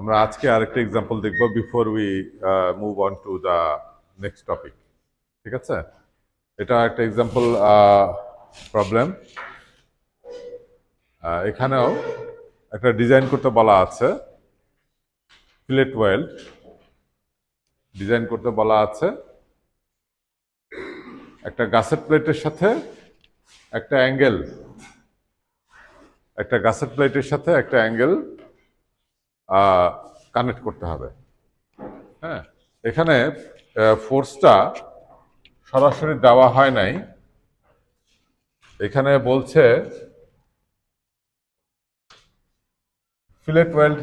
আমরা আজকে আরেকটা এক্সাম্পল দেখব before we move on to the next topic. ঠিক আছে, এটা একটা এক্সাম্পল প্রবলেম। এখানেও একটা ডিজাইন করতে বলা আছে, ফিলেট ওয়েল্ড ডিজাইন করতে বলা আছে একটা গাছের প্লেটের সাথে একটা অ্যাঙ্গেল, একটা গাছের প্লেটের সাথে একটা অ্যাঙ্গেল কানেক্ট করতে হবে। হ্যাঁ, এখানে ফোর্সটা সরাসরি দেওয়া হয় নাই, এখানে বলছে ফিলেট ওয়েল্ড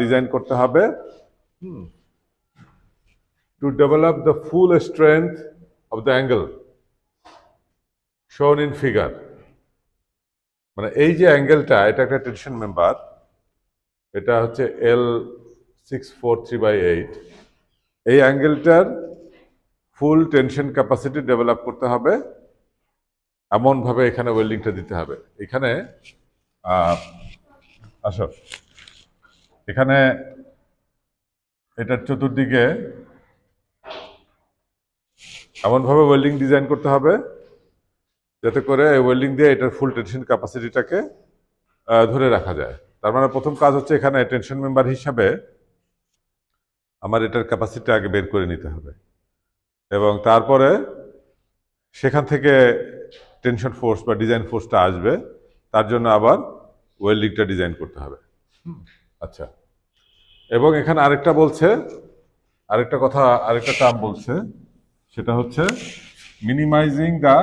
ডিজাইন করতে হবে to develop the full strength of the angle শোন ইন ফিগার। মানে এই যে অ্যাঙ্গেলটা, এটা একটা টেনশন মেম্বার, এটা হচ্ছে L643/8। এই অ্যাঙ্গেলটার ফুল টেনশন ক্যাপাসিটি ডেভেলপ করতে হবে, এমনভাবে এখানে ওয়েল্ডিংটা দিতে হবে। এখানে আসো, এখানে এটার চতুর্দিকে এমনভাবে ওয়েল্ডিং ডিজাইন করতে হবে যাতে করে ওয়েল্ডিং দিয়ে এটার ফুল টেনশন ক্যাপাসিটিটাকে ধরে রাখা যায়। তার মানে প্রথম কাজ হচ্ছে এখানে টেনশন মেম্বার হিসাবে আমার এটার ক্যাপাসিটি আগে বের করে নিতে হবে, এবং তারপরে সেখান থেকে টেনশন ফোর্স বা ডিজাইন ফোর্সটা আসবে, তার জন্য আবার ওয়েল্ডিংটা ডিজাইন করতে হবে। আচ্ছা, এবং এখানে আরেকটা বলছে, আরেকটা কথা, আরেকটা টার্ম বলছে, সেটা হচ্ছে minimising the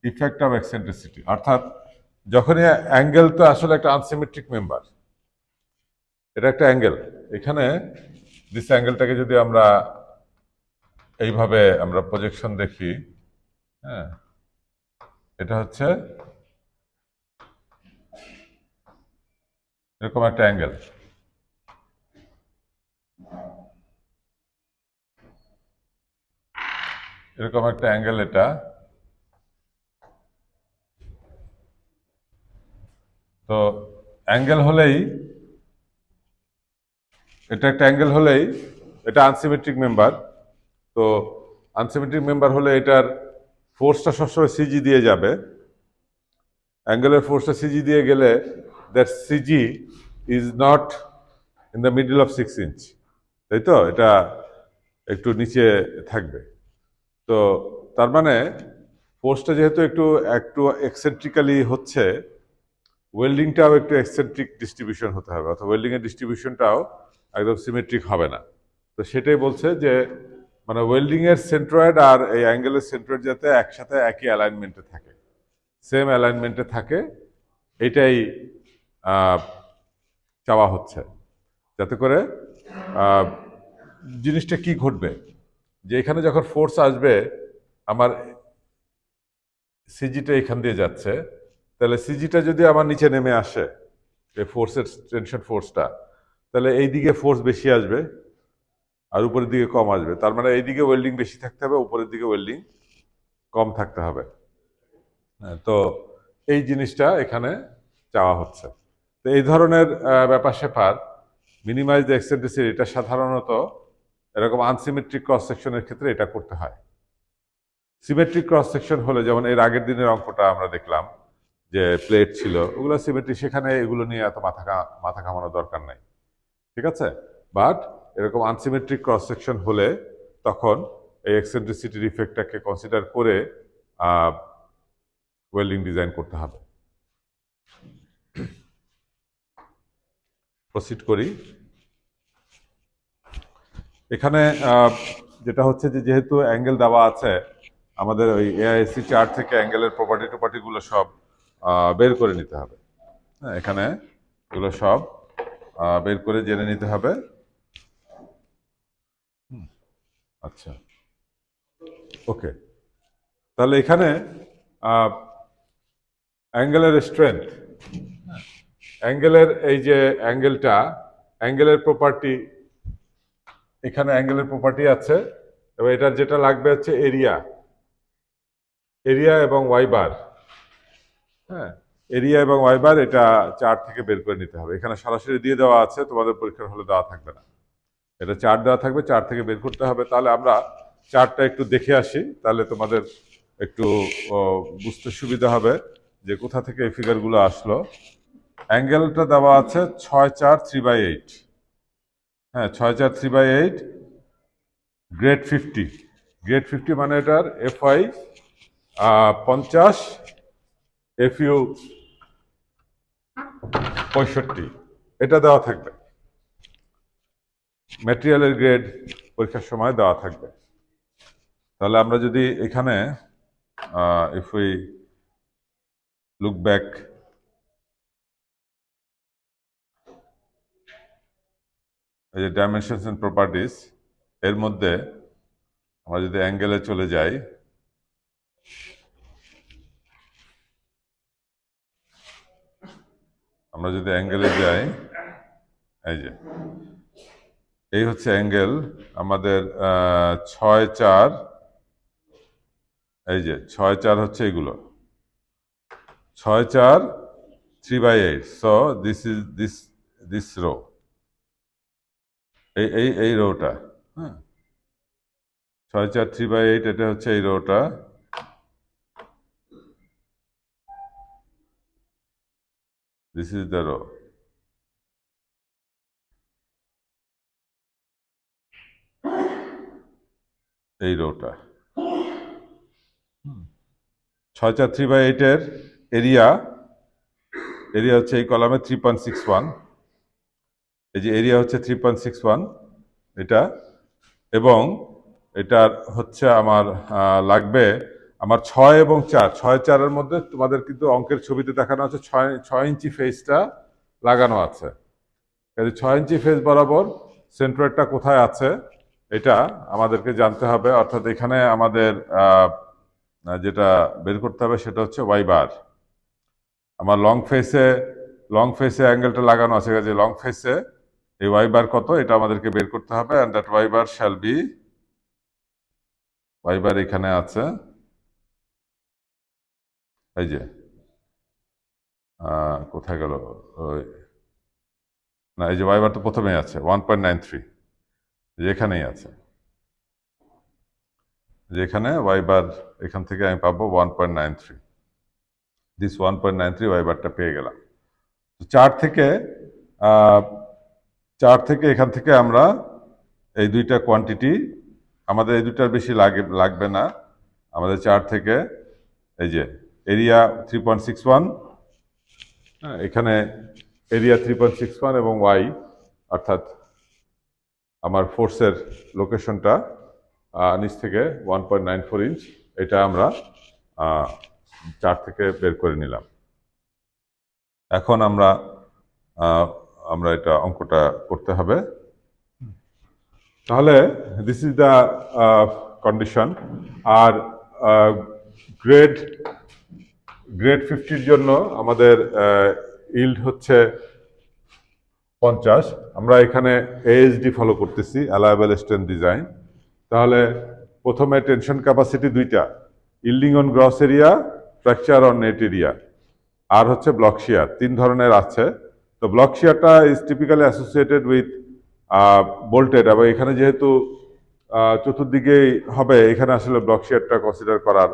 effect of eccentricity. অর্থাৎ যখনই অ্যাঙ্গেল, তো আসলে একটা আনসিমেট্রিক মেম্বার, এটা একটা অ্যাঙ্গেল। এখানে দিস অ্যাঙ্গেলটাকে যদি আমরা এইভাবে আমরা প্রজেকশন দেখি, হ্যাঁ, এটা হচ্ছে এরকম একটা অ্যাঙ্গেল। এরকম একটা অ্যাঙ্গেল, এটা তো অ্যাঙ্গেল হলেই, এটা একটা অ্যাঙ্গেল হলেই এটা আনসিমেট্রিক মেম্বার। তো আনসিমেট্রিক মেম্বার হলে এটার ফোর্সটা সবসময় সিজি দিয়ে যাবে। অ্যাঙ্গেলের ফোর্সটা সিজি দিয়ে গেলে that CG is not in the middle of 6 inch, তাই তো? এটা একটু নিচে থাকবে। তো তার মানে ফোর্সটা যেহেতু একটু একটু এক্সেন্ট্রিক্যালি হচ্ছে, ওয়েল্ডিংটাও একটু এক্সেন্ট্রিক ডিস্ট্রিবিউশন হতে হবে, অর্থাৎ ওয়েল্ডিংয়ের ডিস্ট্রিবিউশনটাও একদম সিমেট্রিক হবে না। তো সেটাই বলছে যে মানে ওয়েল্ডিংয়ের সেন্ট্রয়েড আর এই অ্যাঙ্গেলের সেন্ট্রয়েড যাতে একসাথে একই অ্যালাইনমেন্টে থাকে, সেম অ্যালাইনমেন্টে থাকে, এটাই চাওয়া হচ্ছে। যাতে করে জিনিসটা কি ঘটবে, যে এখানে যখন ফোর্স আসবে, আমার সিজিটা এখান দিয়ে যাচ্ছে, তাহলে সিজিটা যদি আমার নিচে নেমে আসে, এই ফোর্সের টেনশন ফোর্সটা, তাহলে এই দিকে ফোর্স বেশি আসবে আর উপরের দিকে কম আসবে। তার মানে এই দিকে ওয়েল্ডিং বেশি থাকতে হবে, উপরের দিকে ওয়েল্ডিং কম থাকতে হবে। হ্যাঁ, তো এই জিনিসটা এখানে চাওয়া হচ্ছে। তো এই ধরনের ব্যাপার স্যাপার, মিনিমাইজ দ্য এক্সেন্ট্রিসিটি, এটা সাধারণত এরকম আনসিমেট্রিক ক্রস সেকশনের ক্ষেত্রে এটা করতে হয়। সিমেট্রিক ক্রস সেকশন হলে, যেমন এর আগের দিনের অঙ্কটা আমরা দেখলাম যে প্লেট ছিল, ওগুলো সিমেট্রি, সেখানে এগুলো নিয়ে এত মাথা ঘামানোর দরকার নাই। ঠিক আছে, বাট এরকম আনসিমেট্রিক ক্রস সেকশন হলে তখন এই এক্সেন্ট্রিসিটির ইফেক্টটাকে কনসিডার করে ওয়েল্ডিং ডিজাইন করতে হবে। প্রসিড করি। এখানে যেটা হচ্ছে যে যেহেতু অ্যাঙ্গেল দেওয়া আছে, আমাদের ওই এআইএসসি চার্ট থেকে অ্যাঙ্গেলের প্রপার্টিগুলো সব বের করে নিতে হবে। হ্যাঁ, এখানে এগুলো সব বের করে জেনে নিতে হবে। আচ্ছা, ওকে, তাহলে এখানে অ্যাঙ্গেলের স্ট্রেংথ, অ্যাঙ্গেলের এই যে অ্যাঙ্গেলটা, অ্যাঙ্গেলের প্রপার্টি, এখানে অ্যাঙ্গেলের প্রপার্টি আছে, এবং এটার যেটা লাগবে হচ্ছে এরিয়া, এরিয়া এবং ওয়াই বার। হ্যাঁ, এরিয়া এবং ওয়াই বার এটা চার্ট থেকে বের করে নিতে হবে। এখানে সরাসরি দিয়ে দেওয়া আছে, তোমাদের পরীক্ষার হলে দেওয়া থাকবে না, এটা চার্ট দেওয়া থাকবে, চার্ট থেকে বের করতে হবে। তাহলে আমরা চার্টটা একটু দেখে আসি, তাহলে তোমাদের একটু বুঝতে সুবিধা হবে যে কোথা থেকে এই ফিগারগুলো আসলো। অ্যাঙ্গেলটা দেওয়া আছে 6.4 3/8, হ্যাঁ 6.4 3/8, গ্রেড 50, গ্রেড 50 মানে এটার FY 50, FU 65, এটা দেওয়া থাকবে। ম্যাটেরিয়ালের গ্রেড পরীক্ষার সময় দেওয়া থাকবে। তাহলে আমরা যদি এখানে ইফ উই লুক ব্যাক, এই যে ডাইমেনশনস এন্ড প্রপার্টিস, এর মধ্যে আমরা যদি অ্যাঙ্গেলে চলে যাই, আমরা যদি অ্যাঙ্গেলে যাই, এই যে এই হচ্ছে অ্যাঙ্গেল আমাদের 6.4, এই যে 6.4 হচ্ছে এগুলো 6.4 3/8, so this is this row, এই রোটা, হ্যাঁ 6.4 3/8, এটা হচ্ছে এই রোটা, দিস ইজ দ্য রো। এই রোটা 6.4 3/8 এর এরিয়া, এরিয়া হচ্ছে এই কলামে 3.61, এই যে এরিয়া হচ্ছে 3.61 এটা, এবং এটার হচ্ছে আমার লাগবে আমার 6 এবং 4, 6-4-এর মধ্যে তোমাদের কিন্তু অঙ্কের ছবিতে দেখানো আছে 6 ইঞ্চি ফেসটা লাগানো আছে। 6 ইঞ্চি ফেস বরাবর সেন্ট্রয়েডটা কোথায় আছে এটা আমাদেরকে জানতে হবে, অর্থাৎ এখানে আমাদের যেটা বের করতে হবে সেটা হচ্ছে ওয়াই বার। আমার লং ফেসে অ্যাঙ্গেলটা লাগানো আছে, যে লং ফেসে এই ওয়াই বার কত এটা আমাদেরকে বের করতে হবে, and that Y bar shall be, Y bar এখানে আছে, এই যে কোথায় গেল, না এই যে ওয়াই বার তো প্রথমেই আছে 1.93, যেখানেই আছে, যেখানে ওয়াই বার এখান থেকে আমি পাবো 1.93, দিস 1.93 ওয়াই বারটা পেয়ে গেলাম। চার থেকে এখান থেকে আমরা এই দুইটা কোয়ান্টিটি, আমাদের এই দুইটার বেশি লাগবে না, আমাদের 4 থেকে এই যে এরিয়া 3.61, এখানে এরিয়া 3.61 এবং ওয়াই অর্থাৎ আমার ফোর্সের লোকেশনটা নিচ থেকে 1.94 ইঞ্চ, এটা আমরা 4 থেকে বের করে নিলাম। এখন আমরা এটা অঙ্কটা করতে হবে। তাহলে দিস ইজ দ্য কন্ডিশন। আর গ্রেড 50-র জন্য আমাদের ইল্ড হচ্ছে 50। আমরা এখানে ASD ফলো করতেছি, অ্যালায়েবল স্ট্রেন্থ ডিজাইন। তাহলে প্রথমে টেনশন ক্যাপাসিটি দুইটা, yielding on gross area, fracture on net area, আর হচ্ছে ব্লক শিয়ার, 3 ধরনের আছে। তো ব্লক শিয়ারটা is typically associated with bolted, এবং এখানে যেহেতু চতুর্দিকেই হবে, এখানে আসলে ব্লক শিয়ারটা কনসিডার করার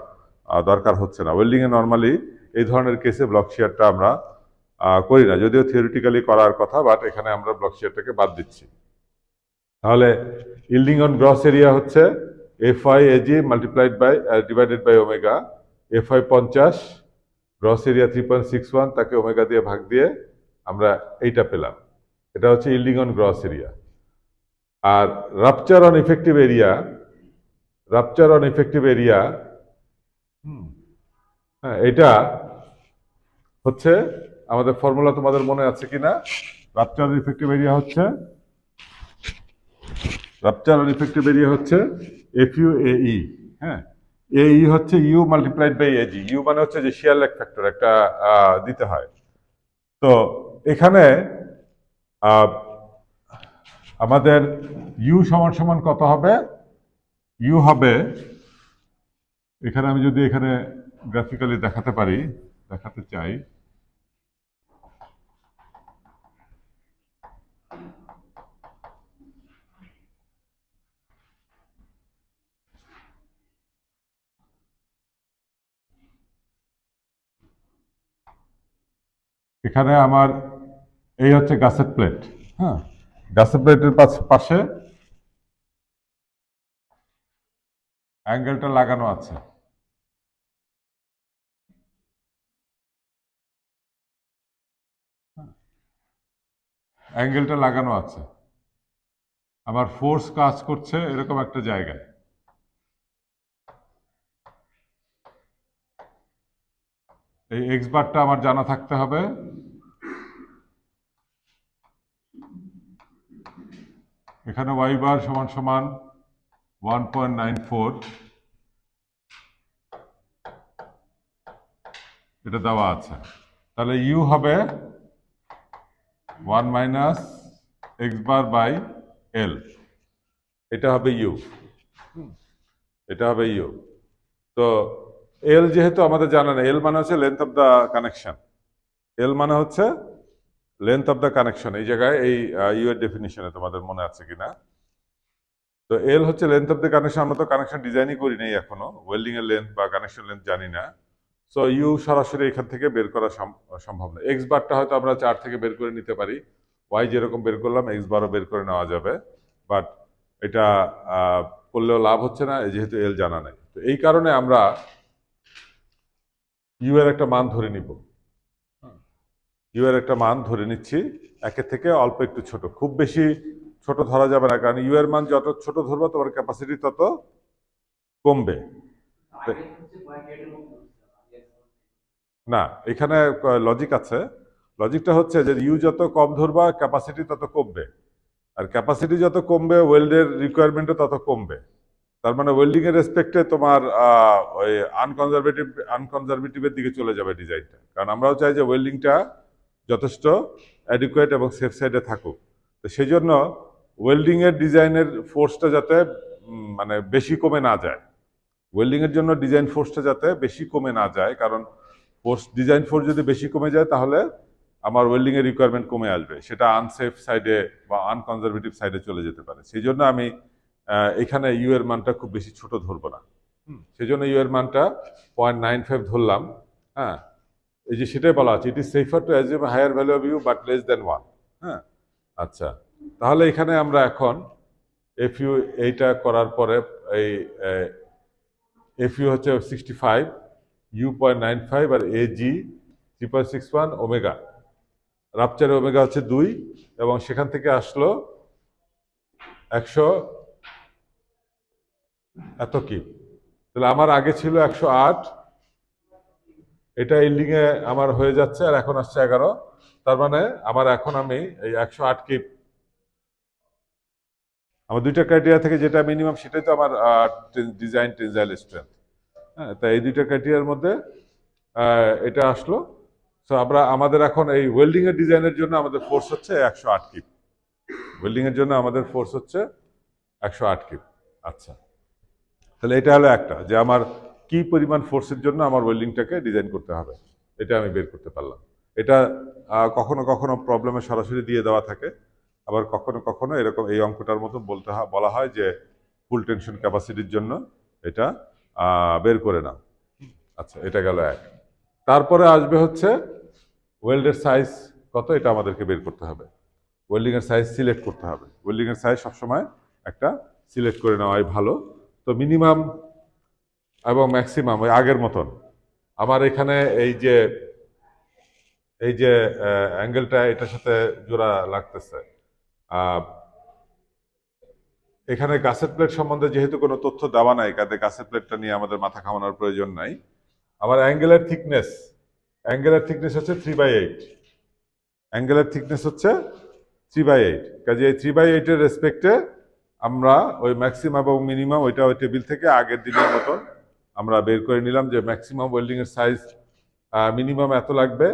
দরকার হচ্ছে না। ওয়েল্ডিংয়ে নর্মালি এই ধরনের কেসে ব্লক শিয়ারটা আমরা করি না, যদিও থিওরিটিক্যালি করার কথা, বাট এখানে আমরা ব্লক শিয়ারটাকে বাদ দিচ্ছি। তাহলে ইল্ডিং অন গ্রস এরিয়া হচ্ছে FI/AG divided by omega. FI 50, gross area 3.61, তাকে ওমেগা দিয়ে ভাগ দিয়ে আমরা এইটা পেলাম, এটা হচ্ছে ইল্ডিং অন গ্রস এরিয়া। আর রাপচার অন ইফেক্টিভ এরিয়া, হ্যাঁ এটা হচ্ছে আমাদের ফর্মুলা, তোমাদের মনে আছে কিনা? রাপচার অন ইফেক্টিভ এরিয়া হচ্ছে FU/AE, হ্যাঁ AE হচ্ছে U multiplied by AG। U মানে হচ্ছে যে শিয়ার লেগ ফ্যাক্টর একটা দিতে হয়। তো এখানে আমাদের U সমান কত হবে? U হবে, এখানে আমি যদি এখানে গ্রাফিক্যালি দেখাতে চাই, এখানে আমার এই হচ্ছে গাছের প্লেট। হ্যাঁ, গাছের প্লেটের পাশে অ্যাঙ্গেলটা লাগানো আছে। অ্যাঙ্গেলটা লাগানো আছে, আমার ফোর্স কাজ করছে এরকম একটা জায়গায়। এই এক্স বারটা আমার জানা থাকতে হবে। এখানে ওয়াই বার সমান সমান 1.94, এটা দেওয়া আছে। তাহলে ইউ হবে 1 minus x bar by L, এটা হবে ইউ, এটা হবে ইউ। তো এল যেহেতু আমাদের জানা নেই, এল মানে হচ্ছে লেন্থ অফ দ্য কানেকশন, এল মানে হচ্ছে লেন্থ অফ দ্য কানেকশন। এই জায়গায় এই ইউ এর ডেফিনিশনে তোমাদের মনে আছে কিনা। তো এল হচ্ছে লেন্থ অফ দ্য কানেকশন। আমরা তো কানেকশন ডিজাইনই করি নাই এখনো, ওয়েল্ডিং এর লেন্থ বা কানেকশন লেন্থ জানি না। সো ইউ সরাসরি এখান থেকে বের করা সম্ভব না। এক্স বারটা হয়তো আমরা 4 থেকে বের করে নিতে পারি, ওয়াই যেরকম বের করলাম এক্স বারও বের করে নেওয়া যাবে, বাট এটা করলেও লাভ হচ্ছে না যেহেতু এল জানা নেই। তো এই কারণে আমরা ইউ এর একটা মান ধরে নিব, ইউ এর একটা মান ধরে নিচ্ছি একের থেকে অল্প একটু ছোট, খুব বেশি ছোট ধরা যাবে না, কারণ ইউ এর মান যত ছোট ধরবো তোমার ক্যাপাসিটি তত কমবে। না, এখানে লজিক আছে। লজিকটা হচ্ছে যে ইউ যত কম ধরবা ক্যাপাসিটি তত কমবে, আর ক্যাপাসিটি যত কমবে ওয়েল্ডের রিকোয়ারমেন্টও তত কমবে। তার মানে ওয়েল্ডিং এর রেসপেক্টে তোমার ওই আনকনজারভেটিভের দিকে চলে যাবে ডিজাইনটা, কারণ আমরাও চাই যে ওয়েল্ডিংটা যথেষ্ট অ্যাডিকুয়েট এবং সেফ সাইডে থাকুক। তো সেই জন্য ওয়েল্ডিং এর ডিজাইনের ফোর্সটা যাতে মানে বেশি কমে না যায়, ওয়েল্ডিং এর জন্য ডিজাইন ফোর্সটা যাতে বেশি কমে না যায়, কারণ ডিজাইন ফোর্স যদি বেশি কমে যায় তাহলে আমার ওয়েল্ডিং এর রিকোয়ারমেন্ট কমে আসবে, সেটা আনসেফ সাইডে বা আনকনজারভেটিভ সাইডে চলে যেতে পারে। সেই জন্য আমি এখানে ইউ এর মানটা খুব বেশি ছোট ধরবো না, সেই জন্য ইউ এর মানটা 0.95 ধরলাম। হ্যাঁ, এই যে সেটাই বলা আছে, it is safer to assume higher value of U but less than 1। হ্যাঁ, আচ্ছা, তাহলে এখানে আমরা এখন এফ ইউ এইটা করার পরে এই এফ ইউ হচ্ছে 65, ইউ 0.95 আর এ জি 3.61 ওমেগা, রাপচারে ওমেগা হচ্ছে 2, এবং সেখান থেকে আসলো 100 এত কি। তাহলে আমার আগে ছিল 108, এটা এন্ডিং এ আমার হয়ে যাচ্ছে, আর এখন আসছে 11। তার মানে আমার এখন আমি এই 108 কি, আমার দুইটা ক্রাইটেরিয়া থেকে যেটা মিনিমাম সেটাই তো আমার ডিজাইন টেনজাইল স্ট্রেংথ। হ্যাঁ, তাই এই দুইটা ক্রাইটেরিয়ার মধ্যে এটা আসলো। সো আমরা আমাদের এখন এই ওয়েল্ডিং এর ডিজাইনের জন্য আমাদের ফোর্স হচ্ছে 108 কিপ, ওয়েল্ডিং এর জন্য আমাদের ফোর্স হচ্ছে 108 কিপ। আচ্ছা, তাহলে এটা হলো একটা, যে আমার কি পরিমাণ ফোর্সের জন্য আমার ওয়েল্ডিংটাকে ডিজাইন করতে হবে, এটা আমি বের করতে পারলাম। এটা কখনো কখনো প্রবলেমে সরাসরি দিয়ে দেওয়া থাকে, আবার কখনো কখনো এরকম এই অঙ্কটার মতো বলা হয় যে ফুল টেনশন ক্যাপাসিটির জন্য এটা বের করে নাও। আচ্ছা, এটা গেল এক। তারপরে আসবে হচ্ছে ওয়েল্ডের সাইজ কত, এটা আমাদেরকে বের করতে হবে। ওয়েল্ডিং এর সাইজ সিলেক্ট করতে হবে, ওয়েল্ডিং এর সাইজ সবসময় একটা সিলেক্ট করে নেওয়াই ভালো। তো মিনিমাম এবং ম্যাক্সিমাম ওই আগের মতন। আমার এখানে এই যে অ্যাঙ্গেলটা এটার সাথে জোড়া লাগতেছে। এখানে গাছের প্লেট সম্বন্ধে যেহেতু কোনো তথ্য দেওয়া নাই, কাজে গাছের প্লেটটা নিয়ে আমাদের মাথা ঘামানোর প্রয়োজন নাই। আমার অ্যাঙ্গেলের থিকনেস হচ্ছে 3/8, অ্যাঙ্গেলের থিকনেস হচ্ছে 3/8। কাজে এই 3/8 এর রেসপেক্টে আমরা ওই ম্যাক্সিমাম এবং মিনিমাম ওইটা ওই টেবিল থেকে আগের দিনের মতন আমরা বের করে নিলাম, যে ম্যাক্সিমাম ওয়েল্ডিং এর সাইজ মিনিমাম এত লাগবে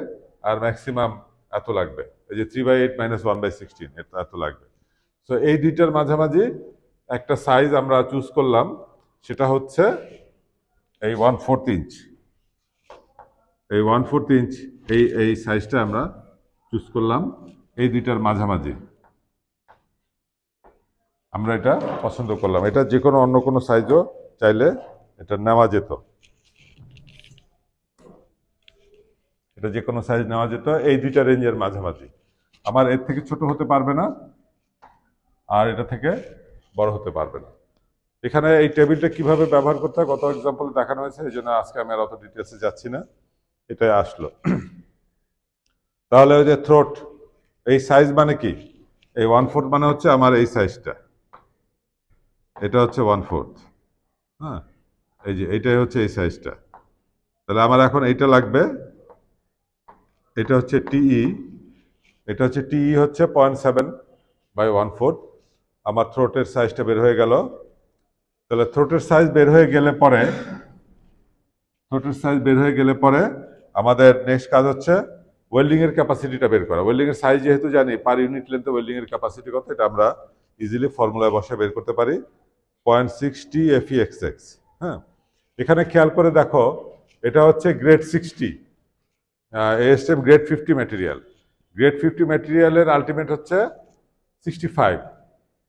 আর ম্যাক্সিমাম এত লাগবে, এই যে 3/8 - 1/16 এত লাগবে। সো এই দুইটার মাঝামাঝি একটা সাইজ আমরা চুজ করলাম, সেটা হচ্ছে এই 1/4 ইঞ্চ। এই 1/4 ইঞ্চ এই সাইজটা আমরা চুজ করলাম, এই দুইটার মাঝামাঝি আমরা এটা পছন্দ করলাম। এটা যে কোনো অন্য কোনো সাইজও চাইলে এটা নেওয়া যেত, এটা যে কোনো সাইজ নেওয়া যেত, এই দুইটা রেঞ্জের মাঝামাঝি। আমার এর থেকে ছোট হতে পারবে না, আর এটা থেকে বড় হতে পারবে না। এখানে এই টেবিলটা কিভাবে ব্যবহার করতে হয় গত এক্সাম্পলে দেখানো হয়েছে, এই জন্য আজকে আমি আর অত ডিটেলসে যাচ্ছি না, এটাই আসলো। তাহলে ওই যে থ্রোট, এই সাইজ মানে কি, এই 1/4 মানে হচ্ছে আমার এই সাইজটা, এটা হচ্ছে 1/4। হ্যাঁ, এই যে এইটাই হচ্ছে এই সাইজটা। তাহলে আমার এখন এইটা লাগবে, এটা হচ্ছে টিই, এটা হচ্ছে টিই হচ্ছে 0.7/1/4। আমার থ্রোটের সাইজটা বের হয়ে গেল। তাহলে থ্রোটের সাইজ বের হয়ে গেলে পরে, থ্রোটের সাইজ বের হয়ে গেলে পরে আমাদের নেক্সট কাজ হচ্ছে ওয়েল্ডিং এর ক্যাপাসিটিটা বের করা। ওয়েল্ডিং এর সাইজ যেহেতু জানি, পার ইউনিট লেন্থে ওয়েল্ডিং এর ক্যাপাসিটি কত, এটা আমরা ইজিলি ফর্মুলায় বসে বের করতে পারি, 0.60 FEXX। হ্যাঁ, এখানে খেয়াল করে দেখো, এটা হচ্ছে grade 60, ASM grade 50 material. Grade 50 ম্যাটেরিয়ালের আলটিমেট হচ্ছে 65,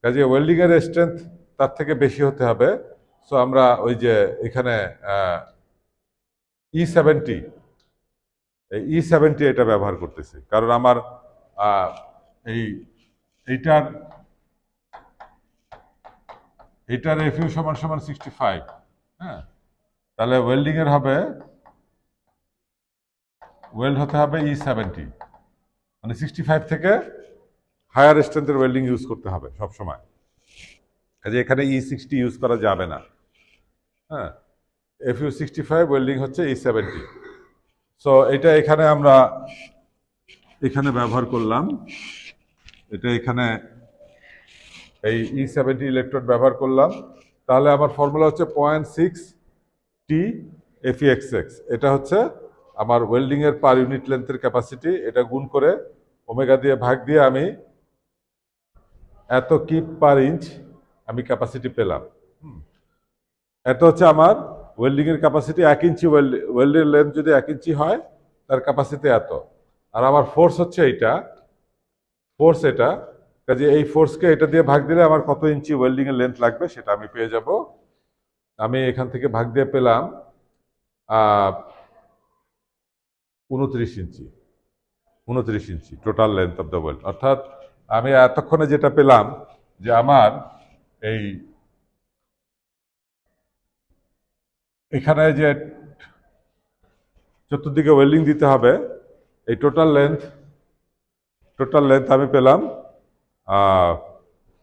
কাজে ওয়েল্ডিং এর স্ট্রেংথ তার থেকে বেশি হতে হবে। সো আমরা ওই যে এখানে E70, E70 এটা ব্যবহার করতেছি, কারণ আমার এই এইটার এইটার এফইউ সমান সমান 65। হ্যাঁ, তাহলে ওয়েল্ডিং এর হবে, ওয়েল্ড হতে হবে E70, মানে 65 থেকে হায়ার স্ট্রেংথের ওয়েল্ডিং ইউজ করতে হবে সবসময়। কাজে এখানে E60 ইউজ করা যাবে না। হ্যাঁ, এফইউ 65, ওয়েল্ডিং হচ্ছে E70। সো এটা এখানে আমরা এখানে ব্যবহার করলাম, এটা এখানে এই E70 ইলেকট্রোড ব্যবহার করলাম। তাহলে আমার ফর্মুলা হচ্ছে 0.6 TFEXX। এটা হচ্ছে আমার ওয়েল্ডিং এর পার ইউনিট লেন্থের ক্যাপাসিটি। এটা গুণ করে ওমেগা দিয়ে ভাগ দিয়ে আমি এত কিপ পার ইঞ্চ আমি ক্যাপাসিটি পেলাম। এটা হচ্ছে আমার ওয়েল্ডিং এর ক্যাপাসিটি। 1 ইঞ্চি ওয়েল্ডের লেন্থ যদি 1 ইঞ্চি হয়, তার ক্যাপাসিটি এত। আর আমার ফোর্স হচ্ছে এইটা, ফোর্স এটা, কাজে এই ফোর্সকে এটা দিয়ে ভাগ দিলে আমার কত ইঞ্চি ওয়েল্ডিং এর লেন্থ লাগবে সেটা আমি পেয়ে যাব। আমি এখান থেকে ভাগ দিয়ে পেলাম 29 inch, 29 inch total length of the weld. অর্থাৎ আমি এতক্ষণে যেটা পেলাম যে আমার এই এখানে যে চতুর্দিকে ওয়েল্ডিং দিতে হবে, এই টোটাল লেন্থ আমি পেলাম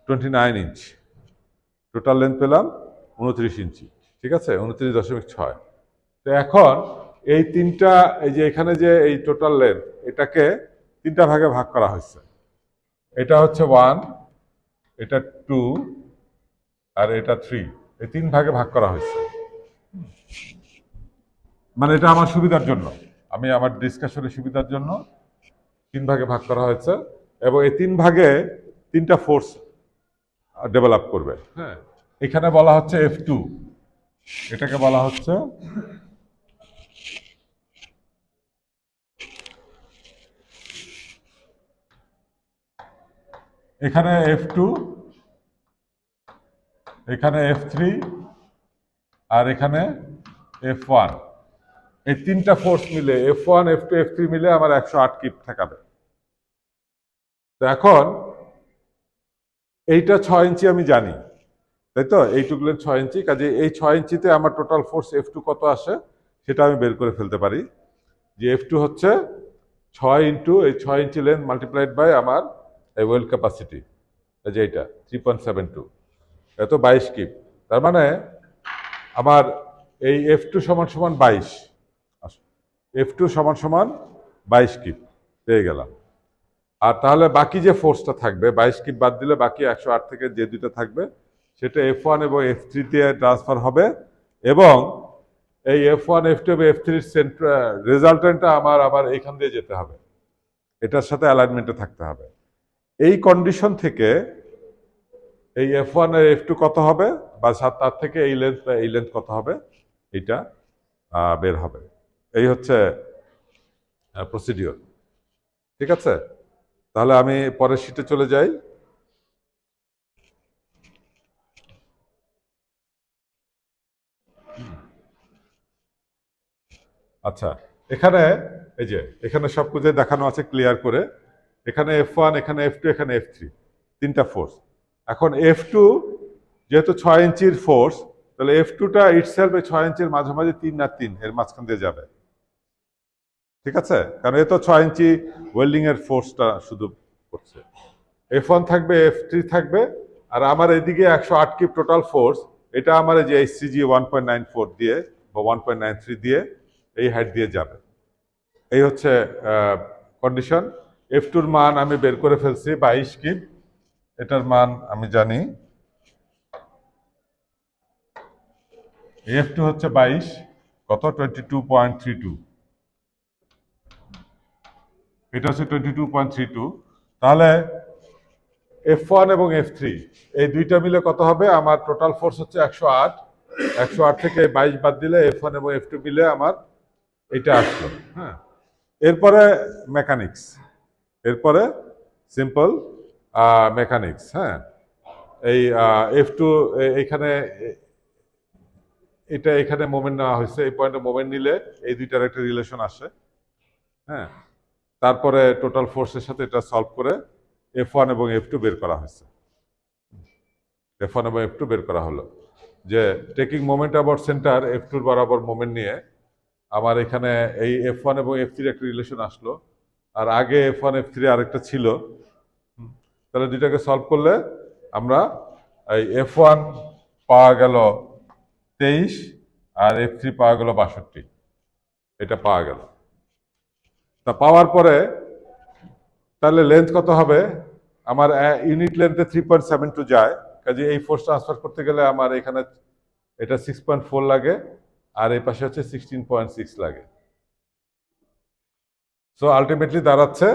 29 ইঞ্চ। টোটাল লেন্থ পেলাম 29 ইঞ্চি, ঠিক আছে, 29.6। তো এখন এই তিনটা, এই যে এখানে যে এই টোটাল লেন্থ, এটাকে তিনটা ভাগে ভাগ করা হয়েছে। এটা হচ্ছে 1, এটা 2, আর এটা 3। এই 3 ভাগে ভাগ করা হয়েছে। মানে এটা আমার সুবিধার জন্য, আমি আমার ডিসকাশনের সুবিধার জন্য 3 ভাগে ভাগ করা হয়েছে। এবং এই 3 ভাগে 3টা ফোর্স ডেভেলপ করবে। হ্যাঁ, এখানে বলা হচ্ছে F2, এটাকে বলা হচ্ছে এখানে F2, এখানে F3, আর এখানে F1। এই 3টা ফোর্স মিলে, F1, F2, F3 মিলে আমার 108 কিপ ঠেকাবে। তো এখন এইটা 6 ইঞ্চি আমি জানি, তাই তো, এইটুকু লেন্থ 6 ইঞ্চি। কাজে এই 6 ইঞ্চিতে আমার টোটাল ফোর্স F2 কত আসে সেটা আমি বের করে ফেলতে পারি, যে F2 হচ্ছে 6 ইন্টু এই 6 ইঞ্চি লেন্থ মাল্টিপ্লাইড বাই আমার এই ওয়েল্ড ক্যাপাসিটি, এই যে এইটা 3.72, এত 22 কিপ। তার মানে আমার এই F2 সমান সমান 22, F2 সমান সমান 22 কিপ পেয়ে গেলাম। আর তাহলে বাকি যে ফোর্সটা থাকবে, 22 কিপ বাদ দিলে বাকি 108 থেকে যে দুটো থাকবে, সেটা F1 এবং F3 তে ট্রান্সফার হবে। এবং এই F1, F2 এবং F3 রেজাল্টেন্টটা আমার আবার এইখান দিয়ে যেতে হবে, এটার সাথে অ্যালাইনমেন্টে থাকতে হবে। এই কন্ডিশন থেকে এই F1 আর F2 কত হবে, বা তার থেকে এই লেন্থ কত হবে, এটা বের হবে। এই হচ্ছে প্রসিডিওর, ঠিক আছে। তাহলে আমি পরের শীটে চলে যাই। আচ্ছা, এখানে এই যে এখানে সব কিছু দেখানো আছে ক্লিয়ার করে। এখানে F1, এখানে F2, এখানে F3, তিনটা ফোর্স। এখন F2 যেহেতু 6 ইঞ্চির ফোর্স, তাহলে F2টা ইটসেলফ এই 6 ইঞ্চির মাঝামাঝি 3 আর 3 এর মাঝখান দিয়ে যাবে। ঠিক আছে, কারণ এ তো 6 ইঞ্চি ওয়েল্ডিং এর ফোর্সটা শুধু করছে। F1 থাকবে, F3 থাকবে, আর আমার এদিকে 108 কিপ টোটাল ফোর্স, এটা আমার এই যে HCG 1.94 দিয়ে বা 1.93 দিয়ে এই হাইট দিয়ে যাবে। এই হচ্ছে কন্ডিশন। F2-র মান আমি বের করে ফেলছি 22 কিপ, এটার মান আমি জানি F2 হচ্ছে 22, কত 22.32, এটা হচ্ছে 22.32। তাহলে F1 এবং F3 এই দুইটা মিলে কত হবে? আমার টোটাল ফোর্স হচ্ছে 108। 108 থেকে 22 বাদ দিলে F1 এবং F2 মিলে আমার এটা আসলো। হ্যাঁ, এরপরে মেকানিক্স, এরপরে সিম্পল মেকানিক্স। হ্যাঁ, এই F2 এখানে এটা এখানে মোমেন্ট নেওয়া হয়েছে, এই পয়েন্টে মোমেন্ট নিলে এই দুইটার একটা রিলেশন আসে। হ্যাঁ, তারপরে টোটাল ফোর্সের সাথে এটা সলভ করে F1 এবং F2 বের করা হয়েছে। F1 এবং F2 বের করা হলো যে taking moment about centre F2 বরাবর মোমেন্ট নিয়ে আমার এখানে এই F1 এবং F3 একটা রিলেশন আসলো, আর আগে F1 F3 আরেকটা ছিল। তাহলে দুইটাকে সলভ করলে আমরা এই F1 পাওয়া গেল 23 আর F3 পাওয়া গেল 62, এটা পাওয়া গেল। তা পাওয়ার পরে তাহলে লেন্থ কত হবে? আমার ইউনিট লেন্থে 3.72 যায়, কাজে এই ফোর্স ট্রান্সফার করতে গেলে আমার এখানে এটা 6.4 লাগে, আর এই পাশে হচ্ছে 16.6 লাগে। সো আলটিমেটলি দাঁড়াচ্ছে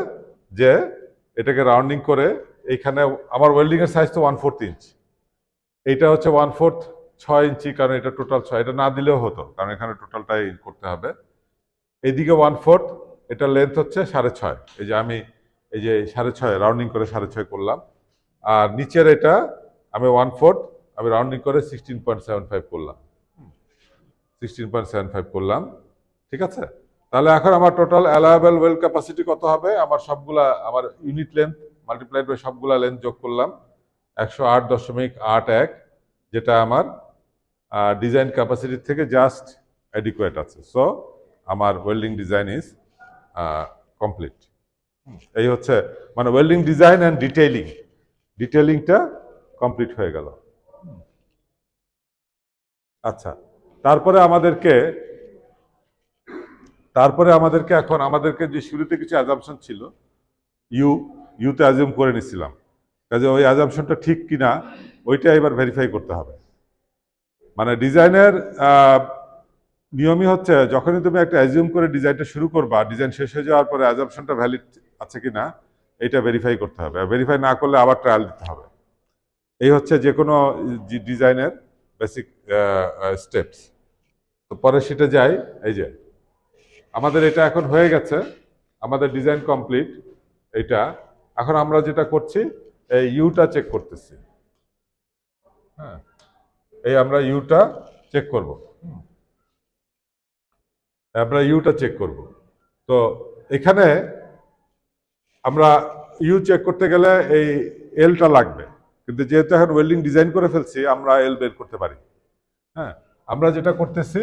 যে এটাকে রাউন্ডিং করে এইখানে আমার ওয়েল্ডিং এর সাইজ তো 1/4 ইঞ্চ, এইটা হচ্ছে 1/4 6 ইঞ্চি, কারণ এটা টোটাল 6, এটা না দিলেও হতো কারণ এখানে টোটালটাই করতে হবে। এইদিকে 1/4, এটা লেন্থ হচ্ছে 6.5, এই যে আমি এই যে 6.5 রাউন্ডিং করে 6.5 করলাম, আর নিচের এটা আমি 1/4 আমি রাউন্ডিং করে 16.75 করলাম, 16.75 করলাম। ঠিক আছে, তাহলে এখন আমার টোটাল অ্যালায়েবল ওয়েল ক্যাপাসিটি কত হবে? আমার সবগুলা আমার ইউনিট লেন্থ মাল্টিপ্লাইড বাই সবগুলা লেন্থ যোগ করলাম 108.81, যেটা আমার ডিজাইন ক্যাপাসিটির থেকে জাস্ট অ্যাডিকুয়েট আছে। সো আমার ওয়েল্ডিং ডিজাইন ইজ কমপ্লিট। এই হচ্ছে মানে ওয়েল্ডিং ডিজাইন অ্যান্ড ডিটেইলিংটা কমপ্লিট হয়ে গেল। আচ্ছা, তারপরে আমাদেরকে এখন আমাদেরকে যে শুরুতে কিছু অ্যাজাম্পশন ছিল, ইউতে অ্যাজিউম করে নিছিলাম, কাজে ওই অ্যাজাম্পশনটা ঠিক কিনা ওইটা এবার ভেরিফাই করতে হবে। মানে ডিজাইনের নিয়মই হচ্ছে যখনই তুমি একটা অ্যাজিউম করে ডিজাইনটা শুরু করবা, ডিজাইন শেষ হয়ে যাওয়ার পরে অ্যাজাম্পশনটা ভ্যালিড আছে কিনা এটা ভেরিফাই করতে হবে, ভেরিফাই না করলে আবার ট্রায়াল দিতে হবে। এই হচ্ছে যে কোনো ডিজাইনের বেসিক স্টেপস। তো পরে সেটা যাই, এই যে আমাদের এটা এখন হয়ে গেছে, আমাদের ডিজাইন কমপ্লিট। এটা এখন আমরা যেটা করছি এই ইউটা চেক করতেছি। হ্যাঁ, এই আমরা ইউটা চেক করব, তো এখানে আমরা ইউ চেক করতে গেলে এই এলটা লাগবে, কিন্তু যেহেতু এখন ওয়েল্ডিং ডিজাইন করে ফেলছি আমরা এল বের করতে পারি। হ্যাঁ, আমরা যেটা করতেছি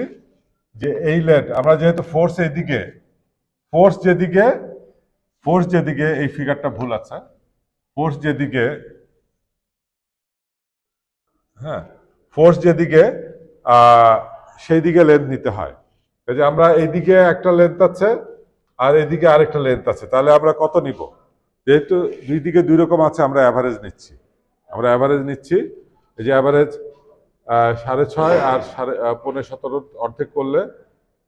যে এই লেট আমরা যেহেতু ফোর্স যেদিকে এই ফিগারটা ভুল আছে, ফোর্স যেদিকে, হ্যাঁ ফোর্স যেদিকে সেই দিকে লেন্থ নিতে হয়। যে আমরা এইদিকে একটা লেন্থ আছে আর এদিকে আরেকটা লেন্থ আছে, তাহলে আমরা কত নিব? যেহেতু দুই দিকে দুই রকম আছে, আমরা অ্যাভারেজ নিচ্ছি। এই যে অ্যাভারেজ 6.5 আর 15.17 অর্ধেক করলে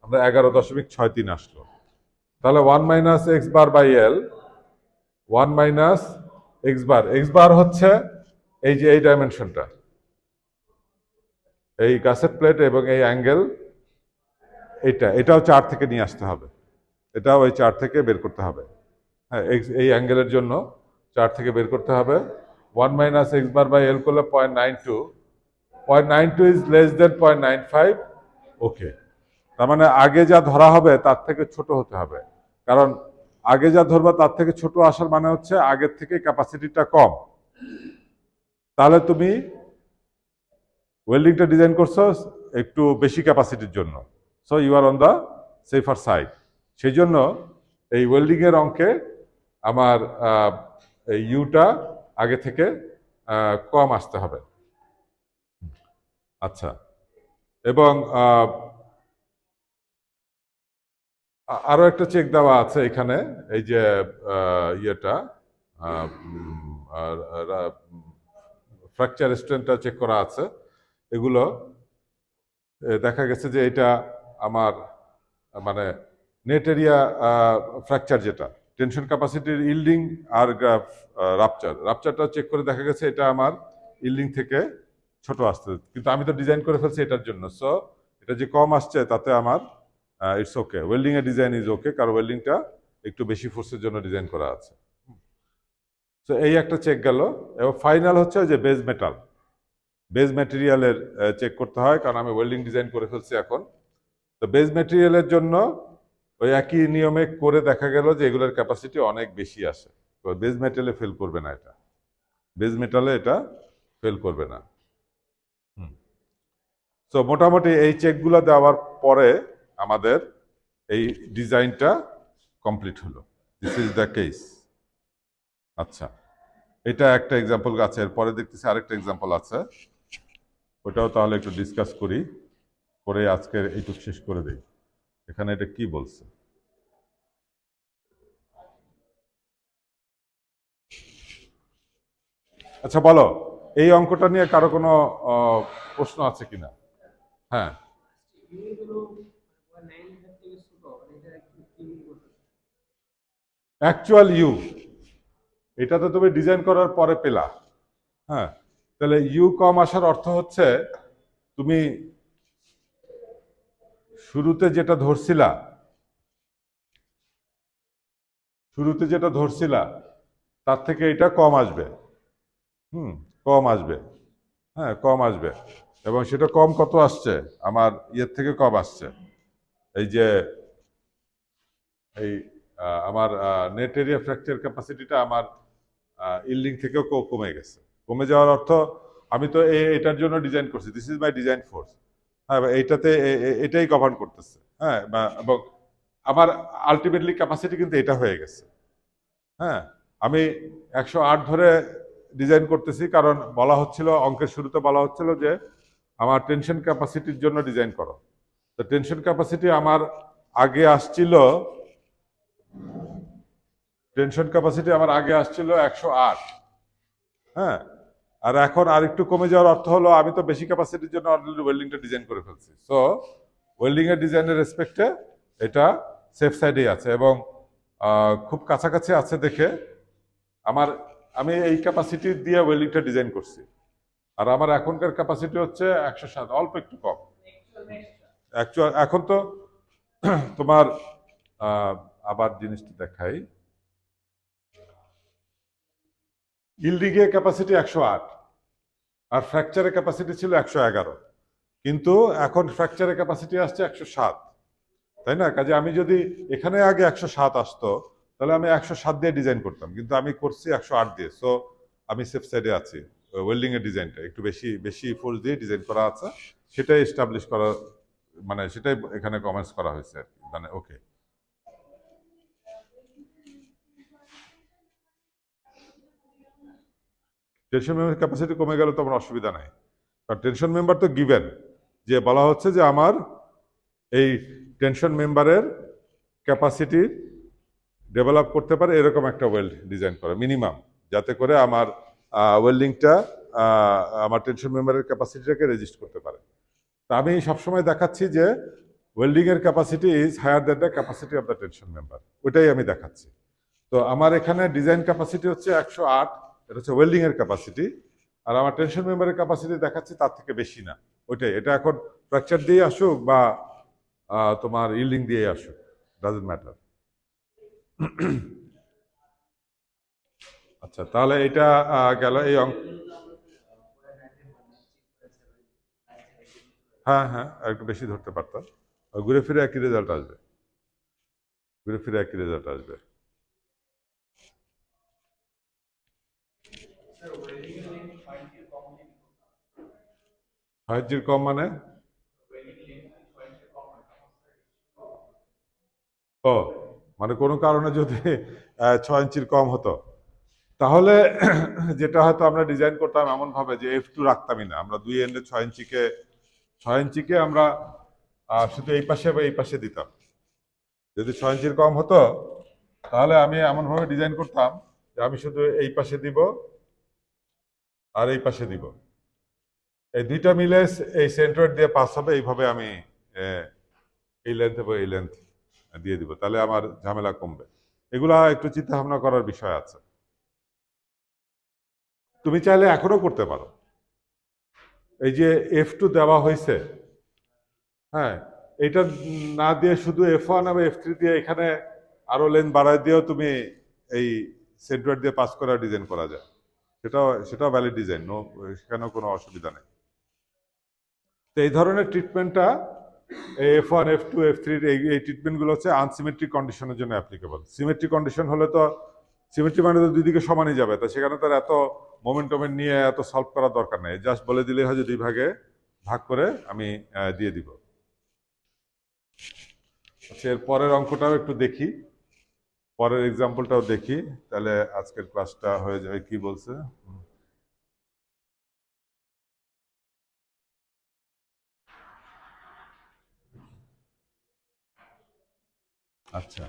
আমরা 11.63 আসলো। তাহলে 1 minus x bar by L, 1 minus x bar হচ্ছে এই যে এই ডাইমেনশনটা, এই গাছের প্লেট এবং এই অ্যাঙ্গেল, এটাও চার্ট থেকে নিয়ে আসতে হবে, এটাও ওই চার্ট থেকে বের করতে হবে। হ্যাঁ, এই অ্যাঙ্গেলের জন্য চার্ট থেকে বের করতে হবে। 1 minus x bar by L করলে 0.92 ইজ লেস দেন 0.95। ওকে, তার মানে আগে যা ধরা হবে তার থেকে ছোট হতে হবে। কারণ আগে যা ধরবা তার থেকে ছোট আসার মানে হচ্ছে আগের থেকে ক্যাপাসিটিটা কম। তাহলে তুমি ওয়েল্ডিংটা ডিজাইন করছো একটু বেশি ক্যাপাসিটির জন্য, so you are on the safer side. সেই জন্য এই ওয়েল্ডিং এর অঙ্কে আমার এই ইউটা আগে থেকে কম আসতে হবে। আচ্ছা, এবং আরো একটা চেক দেওয়া আছে এখানে, এই যে ইয়েটা ফ্র্যাকচার স্ট্রেন্থটা চেক করা আছে। এগুলো দেখা গেছে যে এটা আমার মানে নেট এরিয়া ফ্র্যাকচার, যেটা টেনশন ক্যাপাসিটির ইল্ডিং আর রাপচারটা চেক করে দেখা গেছে এটা আমার ইল্ডিং থেকে ছোট আসছে, কিন্তু আমি তো ডিজাইন করে ফেলছি এটার জন্য। সো এটা যে কম আসছে তাতে আমার ইটস ওকে, ওয়েল্ডিং এর ডিজাইন ইজ ওকে, কারণ ওয়েল্ডিংটা একটু বেশি ফোর্সের জন্য ডিজাইন করা আছে। তো এই একটা চেক গেল। এবং ফাইনাল হচ্ছে যে বেজ মেটাল, বেজ ম্যাটেরিয়ালের চেক করতে হয়, কারণ আমি ওয়েল্ডিং ডিজাইন করে ফেলছি এখন। তো বেজ ম্যাটেরিয়ালের জন্য ওই একই নিয়মে করে দেখা গেল যে এগুলোর ক্যাপাসিটি অনেক বেশি আসে। তো বেজ মেটালে ফেল করবে না, এটা বেজ মেটালে এটা ফেল করবে না। তো মোটামুটি এই চেকগুলো দেওয়ার পরে আমাদের এই ডিজাইনটা কমপ্লিট হলো। This is the case. আচ্ছা, এটা একটা এক্সাম্পল আছে, এরপরে দেখতেছি আরেকটা এক্সাম্পল আছে, ওটাও তাহলে একটু ডিসকাস করি, করে আজকের এইটুকু শেষ করে দেই। এখানে এটা কি বলছে? আচ্ছা বলো, এই অঙ্কটা নিয়ে কারো কোনো প্রশ্ন আছে কিনা? হ্যাঁ, অ্যাকচুয়াল ইউ এটা তো তুমি ডিজাইন করার পরে পেলা। হ্যাঁ, তাহলে ইউ কম আসার অর্থ হচ্ছে তুমি শুরুতে যেটা ধরছিলা, তার থেকে এটা কম আসবে। কম আসবে। হ্যাঁ, কম আসবে। এবং সেটা কম কত আসছে? আমার ইয়ের থেকে কম আসছে, এই যে এই আমার নেট এরিয়া ফ্র্যাকচার ক্যাপাসিটিটা আমার ইল্ডিং থেকেও কমে গেছে। কমে যাওয়ার অর্থ আমি তো এটার জন্য ডিজাইন করছি, this is my design force. হ্যাঁ, এইটাতে এটাই গভর্ন করতেছে। হ্যাঁ, এবং আমার আলটিমেটলি ক্যাপাসিটি কিন্তু এটা হয়ে গেছে। হ্যাঁ, আমি 108 ধরে ডিজাইন করতেছি, কারণ বলা হচ্ছিল অঙ্কের শুরুতে বলা হচ্ছিল যে আমার টেনশন ক্যাপাসিটির জন্য ডিজাইন করো। তো টেনশন ক্যাপাসিটি আমার আগে আসছিল, 108। হ্যাঁ, আর এখন আর একটু কমে যাওয়ার অর্থ হলো আমি তো বেশি ক্যাপাসিটির জন্য অলরেডি ওয়েল্ডিংটা ডিজাইন করে ফেলছি। সো ওয়েল্ডিং এর ডিজাইনের রেসপেক্টে এটা সেফ সাইডেই আছে, এবং খুব কাছাকাছি আছে দেখে আমার, আমি এই ক্যাপাসিটি দিয়ে ওয়েল্ডিংটা ডিজাইন করছি। আর আমার এখনকার ক্যাপাসিটি হচ্ছে 107, অল্প একটু কম। অ্যাকচুয়াল এখন তো তোমার আবার জিনিসটা দেখাই, ইল্ডিং এর ক্যাপাসিটি 108 আর ফ্র্যাকচারের ক্যাপাসিটি ছিল 111, কিন্তু এখন ফ্র্যাকচারের ক্যাপাসিটি আসছে 107, তাই না? কাজে আমি যদি এখানে আগে 107 আসতো তাহলে আমি 107 দিয়ে ডিজাইন করতাম, কিন্তু আমি করছি 108 দিয়ে। সো আমি সেফ সাইডে আছি। ওয়েল্ডিং এর ডিজাইনটা একটু বেশি বেশি ফোর্স দিয়ে ডিজাইন করা আছে, সেটাই এস্টাবলিশ করা, মানে সেটাই এখানে কমেন্টস করা হয়েছে আর কি, মানে ওকে। টেনশন মেম্বার ক্যাপাসিটি কমে গেলে তো আমার অসুবিধা নাই, কারণ টেনশন মেম্বার তো গিভেন, যে বলা হচ্ছে যে আমার এই টেনশন মেম্বারের ক্যাপাসিটি ডেভেলপ করতে পারে এরকম একটা ওয়েল্ড ডিজাইন করা মিনিমাম, যাতে করে আমার ওয়েল্ডিংটা আমার টেনশন মেম্বারের ক্যাপাসিটিটাকে রেজিস্ট করতে পারে। তা আমি সবসময় দেখাচ্ছি যে ওয়েল্ডিং এর capacity is higher than the capacity of the tension member, ওইটাই আমি দেখাচ্ছি। তো আমার এখানে ডিজাইন ক্যাপাসিটি হচ্ছে 108, এটা হচ্ছে ওয়েল্ডিং এর ক্যাপাসিটি, আর আমার টেনশন মেম্বারের ক্যাপাসিটি দেখাচ্ছি তার থেকে বেশি না। ওইটাই, এটা এখন ফ্র্যাকচার দিয়ে আসুক বা তোমার ইল্ডিং দিয়ে আসুক, ডাজন্ট ম্যাটার। আচ্ছা, তাহলে এটা গেল এই অঙ্ক। হ্যাঁ হ্যাঁ, আর একটু বেশি ধরতে পারতাম, ঘুরে ফিরে একই রেজাল্ট আসবে। ঘুরে ফিরে একই রেজাল্ট আসবে। ছয় ইঞ্চির কম মানে? ও, মানে কোনো কারণে যদি 6 ইঞ্চির কম হতো, তাহলে যেটা হয়তো আমরা ডিজাইন করতাম এমন ভাবে যে F2 রাখতামই না, আমরা দুই এন্ডে 6 ইঞ্চিকে আমরা শুধু এই পাশে বা এই পাশে দিতাম। যদি 6 ইঞ্চির কম হতো তাহলে আমি এমন ভাবে ডিজাইন করতাম যে আমি শুধু এই পাশে দিব আর এই পাশে দিব, এই দুইটা মিলে এই সেন্ট্রয়েড দিয়ে পাস হবে, এইভাবে আমি আহ, এই লেন্থ এবং এই লেন্থ দিয়ে দিব, তাহলে আমার ঝামেলা কমবে। এগুলা একটু চিন্তা ভাবনা করার বিষয় আছে। তুমি চাইলে এখনো করতে পারো। এই যে F2 দেওয়া হয়েছে, হ্যাঁ, এটা না দিয়ে শুধু F1 এবং F3 দিয়ে এখানে আরো লেন্থ বাড়ায় দিয়েও তুমি এই সেন্ট্রয়েড দিয়ে পাস করা ডিজাইন করা যায়। সেটাও ভ্যালিড ডিজাইন, সেখানেও কোনো অসুবিধা নেই। তো এই ধরনের ট্রিটমেন্টটা F1 F2 F3 এই ট্রিটমেন্টগুলো হচ্ছে আনসিমেট্রিক কন্ডিশনের জন্য অ্যাপ্লিকেবল। সিমেট্রিক কন্ডিশন হলে তো, সিমেট্রি মানে তো দুই দিকে সমানই যাবে, তো সেখানে তার এত মোমেন্টামেন্ট নিয়ে এত সলভ করার দরকার নেই, জাস্ট বলে দিলেই হয় যে দুই ভাগে ভাগ করে আমি দিয়ে দিব। আচ্ছা, এর পরের অঙ্কটাও একটু দেখি, পরের এক্সাম্পলটাও দেখি, তাহলে আজকের ক্লাসটা হয়ে যাবে। কি বলছে? আচ্ছা,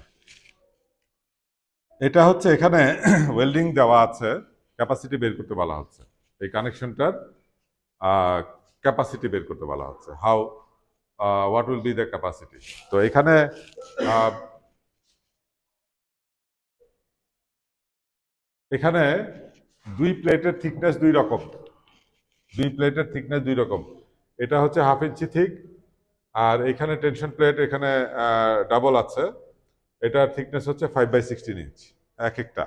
এটা হচ্ছে এখানে ওয়েল্ডিং দেওয়া আছে, ক্যাপাসিটি বের করতে বলা হচ্ছে, এই কানেকশনটার ক্যাপাসিটি বের করতে বলা হচ্ছে, how what will be the capacity. তো এখানে আহ, এখানে দুই প্লেটের থিকনেস দুই রকম, এটা হচ্ছে 1/2 ইঞ্চি থিক, আর এখানে টেনশন প্লেট এখানে ডাবল আছে, এটার থিকনেস হচ্ছে 5/16 ইঞ্চ এক একটা।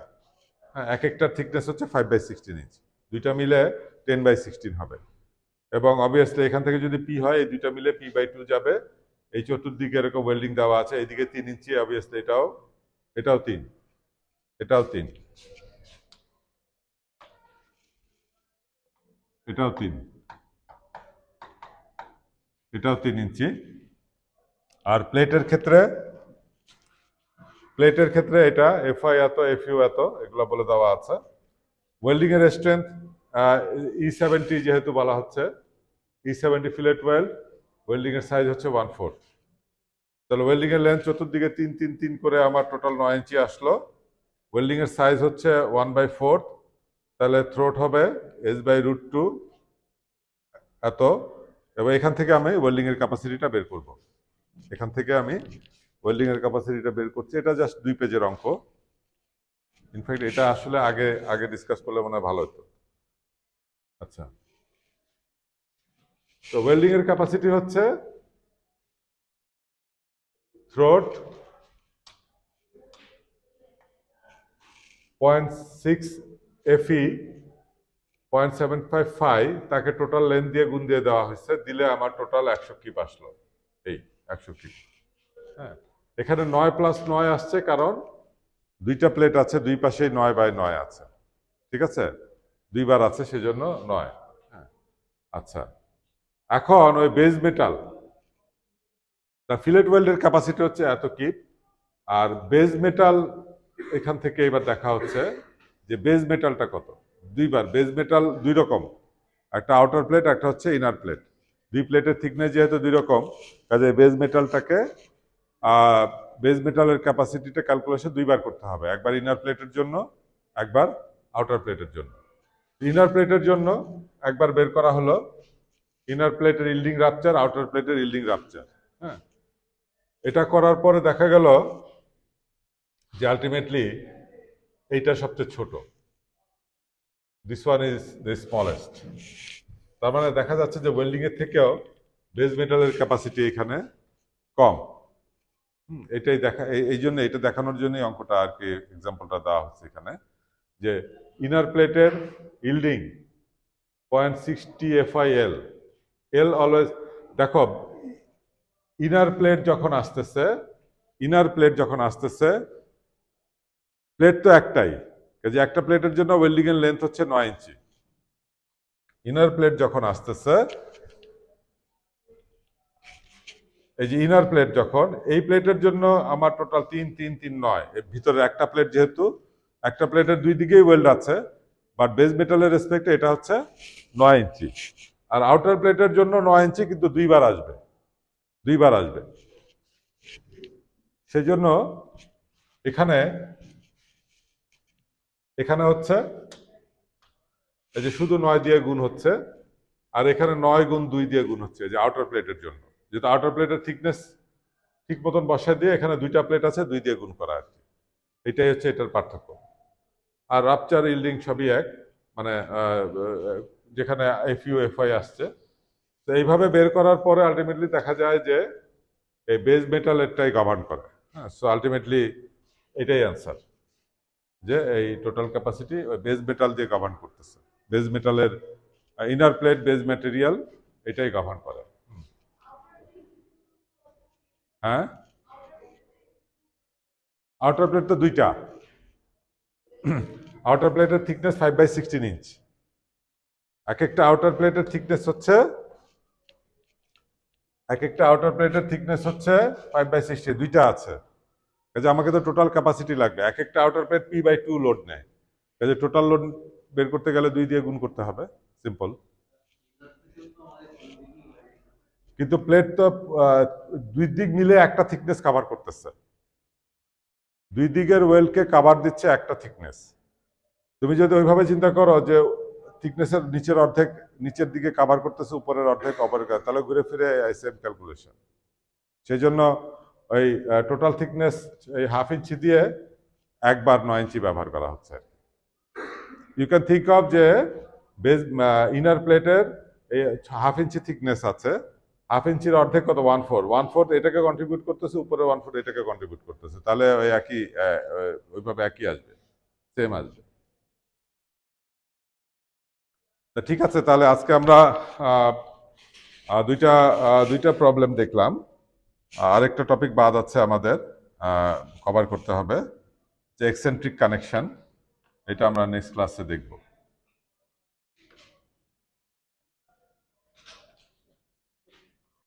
হ্যাঁ, এক একটার থিকনেস হচ্ছে 5/16 ইঞ্চ, দুইটা মিলে 10/16 হবে। এবং অবভিয়াসলি এখান থেকে যদি পি হয়, এই দুইটা মিলে P/2 যাবে। এই চতুর্দিকে এরকম ওয়েল্ডিং দেওয়া আছে, এইদিকে 3 ইঞ্চি, অবভিয়াসলি এটাও 3, এটাও 3, এটাও 3, এটাও 3 ইঞ্চি। আর প্লেটের ক্ষেত্রে এটা FI এত, FU এত, এগুলো বলে দেওয়া আছে। ওয়েল্ডিং এর স্ট্রেংথ E70 যেহেতু বলা হচ্ছে, E70 ফিলেট ওয়েল্ড, ওয়েল্ডিং এর সাইজ হচ্ছে 1/4। তাহলে ওয়েল্ডিং এর লেন্থ চতুর্দিকে 3 3 3 করে আমার টোটাল 9 ইঞ্চি আসলো। ওয়েল্ডিং এর সাইজ হচ্ছে 1/4, তাহলে থ্রোট হবে H/√2 এত। এবং এখান থেকে আমি ওয়েল্ডিং এর ক্যাপাসিটিটা বের করব, এখান থেকে আমি ওয়েল্ডিং এর ক্যাপাসিটিটা বের করছি। এটা জাস্ট 2 পেজের অঙ্ক, ইনফ্যাক্ট এটা আসলে আগে আগে ডিসকাস করলে মনে হয় ভালো হতো। আচ্ছা, তো ওয়েল্ডিং এর ক্যাপাসিটি হচ্ছে থ্রোট 0.6 FE 0.755, তাকে টোটাল লেন্থ দিয়ে গুণ দিয়ে দেওয়া হয়েছে, দিলে আমার টোটাল 100 কিপ আসলো, এই 100 কিপ। হ্যাঁ, এখানে 9+9 আসছে, কারণ দুইটা প্লেট আছে, দুই পাশেই 9/9 আছে, ঠিক আছে, দুইবার আছে, সেজন্য 9। হ্যাঁ, আচ্ছা, এখন ওই বেজ মেটাল, তা ফিলেট ওয়েল্ডের ক্যাপাসিটি হচ্ছে এত কিপ, আর বেজ মেটাল এখান থেকে এবার দেখা হচ্ছে যে বেজ মেটালটা কত। দুইবার বেজ মেটাল দুই রকম, একটা আউটার প্লেট, একটা হচ্ছে ইনার প্লেট। দুই প্লেটের থিকনেস যেহেতু দুই রকম, কাজে বেজ মেটালের ক্যাপাসিটিটা ক্যালকুলেশন দুইবার করতে হবে, একবার ইনার প্লেটের জন্য, একবার আউটার প্লেটের জন্য। ইনার প্লেটের জন্য একবার বের করা হলো ইনার প্লেটের ইল্ডিং রাপচার, আউটার প্লেটের ইল্ডিং রাপচার। হ্যাঁ, এটা করার পরে দেখা গেল যে আলটিমেটলি এইটা সবচেয়ে ছোট, this one is the smallest. তার মানে দেখা যাচ্ছে যে ওয়েল্ডিং এর থেকেও বেজ মেটালের ক্যাপাসিটি এখানে কম। এটাই দেখা, এই জন্য এটা দেখানোর জন্যই অঙ্কটা আর কি, এক্সাম্পলটা দেওয়া হচ্ছে এখানে, যে ইনার প্লেটের ইল্ডিং 0.60 FIL, এল অলওয়েজ, দেখো ইনার প্লেট যখন আসতেছে ইনার প্লেট যখন আসতেছে, প্লেট তো একটাই, যে একটা প্লেটের জন্য ওয়েল্ডিং এর লেন্থ হচ্ছে 9 ইঞ্চি। ইনার প্লেট যখন আসতেছে, এই যে ইনার প্লেট যখন, এই প্লেটের জন্য আমার টোটাল 3 3 3 9, এর ভিতরে একটা প্লেট, যেহেতু একটা প্লেটের দুই দিকেই ওয়েল্ড আছে, বাট বেস মেটালের রেসপেক্টে এটা হচ্ছে 9 ইঞ্চি। আর আউটার প্লেটের জন্য 9 ইঞ্চি, কিন্তু দুইবার আসবে, দুইবার আসবে। সেই জন্য এখানে এখানে হচ্ছে এই যে শুধু 9 দিয়ে গুণ হচ্ছে, আর এখানে 9 গুণ 2 দিয়ে গুণ হচ্ছে, যে আউটার প্লেটের জন্য, যেহেতু আউটার প্লেটের থিকনেস ঠিক মতন বসায় দিয়ে এখানে দুইটা প্লেট আছে, 2 দিয়ে গুণ করা আর কি। এটাই হচ্ছে এটার পার্থক্য। আর রাপচার ইল্ডিং সবই এক, মানে যেখানে এফইউ এফআই আসছে। তো এইভাবে বের করার পরে আলটিমেটলি দেখা যায় যে এই বেস মেটালেরটাই গভর্ন করে। হ্যাঁ, সো আলটিমেটলি এটাই অ্যান্সার, যে এই টোটাল ক্যাপাসিটি ওই বেস মেটাল দিয়ে গভর্ন করতেছে। বেস মেটালের ইনার প্লেট, বেস ম্যাটেরিয়াল, এটাই গভর্ন করে। হ্যাঁ, আউটার প্লেট তো দুইটা। আউটার প্লেটের থিকনেস 5/16 ইঞ্চ। এক একটা আউটার প্লেটের থিকনেস হচ্ছে 5/16, দুইটা আছে। কাজে আমাকে তো টোটাল ক্যাপাসিটি লাগবে। এক একটা আউটার প্লেট P/2 লোড নেয়, কাজে টোটাল লোড বের করতে গেলে 2 দিয়ে গুণ করতে হবে, সিম্পল। কিন্তু প্লেট তো দুই দিক মিলে একটা থিকনেস কভার করতেছে, দুই দিকের ওয়েলকে কভার দিচ্ছে একটা থিকনেস। তুমি যদি ওইভাবে চিন্তা করো যে থিকনেসের নিচের অর্ধেক নিচের দিকে কভার করতেছে, উপরের অর্ধেক কভার করে, তাহলে ঘুরে ফিরে সেম ক্যালকুলেশন। সেই জন্য ওই টোটাল থিকনেস এই 1/2 ইঞ্চি দিয়ে একবার 9 ইঞ্চি ব্যবহার করা হচ্ছে। ইউ ক্যান থিঙ্ক অফ যে বেস ইনার প্লেটের এই 1/2 ইঞ্চি থিকনেস আছে, 1/2 ইঞ্চির অর্ধেক কত, 1/4 এটাকে কন্ট্রিবিউট করতেছে, উপরে 1/4 এটাকে কন্ট্রিবিউট করতেছে, তাহলে ওই একই ওইভাবে একই আসবে, সেম আসবে। ঠিক আছে, তাহলে আজকে আমরা আহ, দুইটা দুইটা প্রবলেম দেখলাম। আরেকটা টপিক বাদ আছে আমাদের, কভার করতে হবে, যে এক্সেন্ট্রিক কানেকশন। এটা আমরা নেক্সট ক্লাসে দেখব।